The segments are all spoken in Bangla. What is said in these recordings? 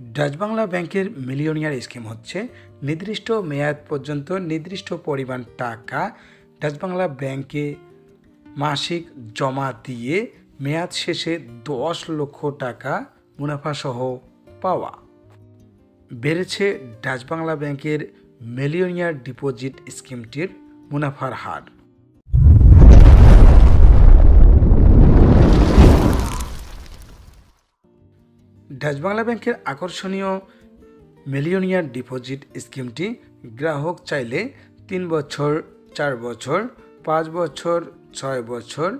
ডাচ বাংলা ব্যাংকের মিলিয়নিয়ার স্কিম হচ্ছে নির্দিষ্ট মেয়াদ পর্যন্ত নির্দিষ্ট পরিমাণ টাকা ডাচ বাংলা ব্যাংকে মাসিক জমা দিয়ে মেয়াদ শেষে 10 লক্ষ টাকা মুনাফাসহ পাওয়া। বেড়েছে ডাচ বাংলা ব্যাংকের মিলিয়নিয়ার ডিপোজিট স্কিমটির মুনাফার হার। ডাচ বাংলা ব্যাংকের আকর্ষণীয় মিলিয়নিয়ার ডিপোজিট স্কিমটি গ্রাহক চাইলে 3 বছর, 4 বছর, 5 বছর, 6 বছর,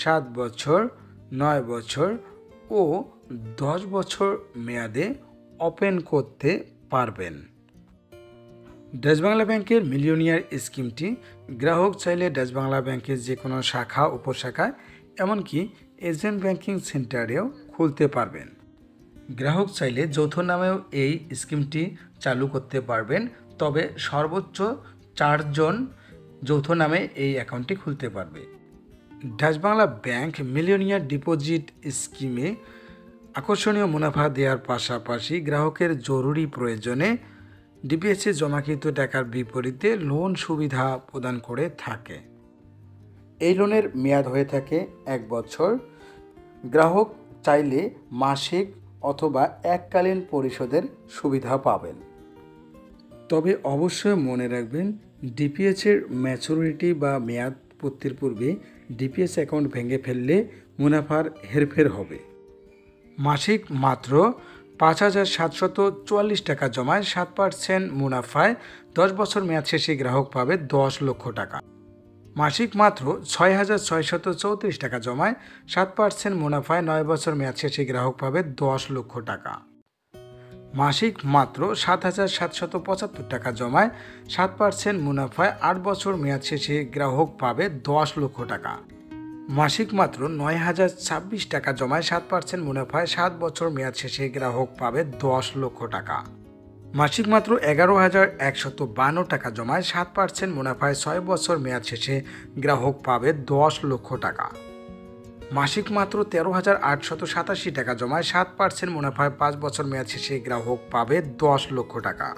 7 বছর, 9 বছর ও 10 বছর মেয়াদে ওপেন করতে পারবেন। ডাচ বাংলা ব্যাংকের মিলিয়নিয়ার স্কিমটি গ্রাহক চাইলে ডাচ বাংলা ব্যাংকের যে কোনো শাখা, উপশাখায়, এমনকি এজেন্ট ব্যাংকিং সেন্টারেও খুলতে পারবেন। গ্রাহক চাইলে যৌথ নামেও এই স্কিমটি চালু করতে পারবেন, তবে সর্বোচ্চ 4 জন যৌথ নামে এই অ্যাকাউন্টটি খুলতে পারবে। Dutch Bangla bank millionaire deposit স্কিমে আকর্ষণীয় মুনাফা দেওয়ার পাশাপাশি গ্রাহকের জরুরি প্রয়োজনে ডিপিএসে জমাকৃত টাকার বিপরীতে লোন সুবিধা প্রদান করে থাকে। এই লোনের মেয়াদ হয়ে থাকে 1 বছর। গ্রাহক চাইলে মাসিক অথবা এককালীন পরিশোধের সুবিধা পাবেন। তবে অবশ্যই মনে রাখবেন, ডিপিএসের ম্যাচুরিটি বা মেয়াদ পূর্তির পূর্বে ডিপিএস অ্যাকাউন্ট ভেঙে ফেললে মুনাফার হেরফের হবে। মাসিক মাত্র 5,744 টাকা জমায় 7% মুনাফায় 10 বছর মেয়াদ শেষে গ্রাহক পাবে 10 লক্ষ টাকা। মাসিক মাত্র 6,634 টাকা জমায় 7% মুনাফায় 9 বছর মেয়াদ শেষে গ্রাহক পাবে 10 লক্ষ টাকা। মাসিক মাত্র 7,775 টাকা জমায় 7% মুনাফায় 8 বছর মেয়াদ শেষে গ্রাহক পাবে 10 লক্ষ টাকা। মাসিক মাত্র 9,026 টাকা জমায় 7% মুনাফায় 7 বছর মেয়াদ শেষে গ্রাহক পাবে 10 লক্ষ টাকা। মাসিক মাত্র 11,152 টাকা জমায় 7% মুনাফায় 6 বছর মেয়াদ শেষে গ্রাহক পাবে 10 লক্ষ টাকা। মাসিক মাত্র 13,887 টাকা জমায় 7% মুনাফায় 5 বছর মেয়াদ শেষে গ্রাহক পাবে 10 লক্ষ টাকা।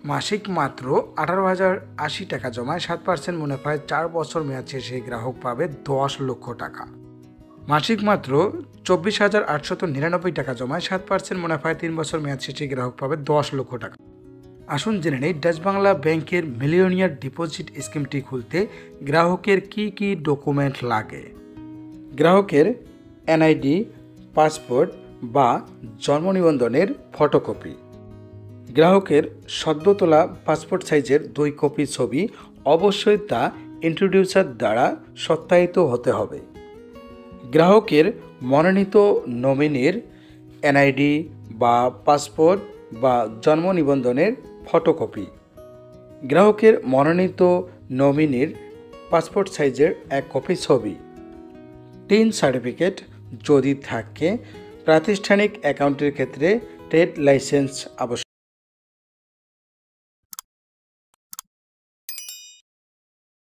মাসিক মাত্র 18,080 টাকা জমায় 7% মুনাফায় 4 বছর মেয়াদ শেষে গ্রাহক পাবে 10 লক্ষ টাকা। মাসিক মাত্র 24,899 টাকা জমায় 7% মুনাফায় 3 বছর মেয়াদ শেষে গ্রাহক পাবে 10 লক্ষ টাকা। আসুন জেনে নেই ডাচ বাংলা ব্যাংকের মিলিয়নিয়ার ডিপোজিট স্কিমটি খুলতে গ্রাহকের কি কি ডকুমেন্ট লাগে। গ্রাহকের এনআইডি, পাসপোর্ট বা জন্ম নিবন্ধনের ফটোকপি, গ্রাহকের সদ্য তোলা পাসপোর্ট সাইজের 2 কপি ছবি, অবশ্যই তা ইন্ট্রোডিউসার দ্বারা সত্যায়িত হতে হবে। গ্রাহকের মনোনীত নমিনির এনআইডি বা পাসপোর্ট বা জন্ম নিবন্ধনের ফটোকপি, গ্রাহকের মনোনীত নমিনির পাসপোর্ট সাইজের 1 কপি ছবি, টিন সার্টিফিকেট যদি থাকে, প্রাতিষ্ঠানিক অ্যাকাউন্টের ক্ষেত্রে ট্রেড লাইসেন্স আবশ্যক।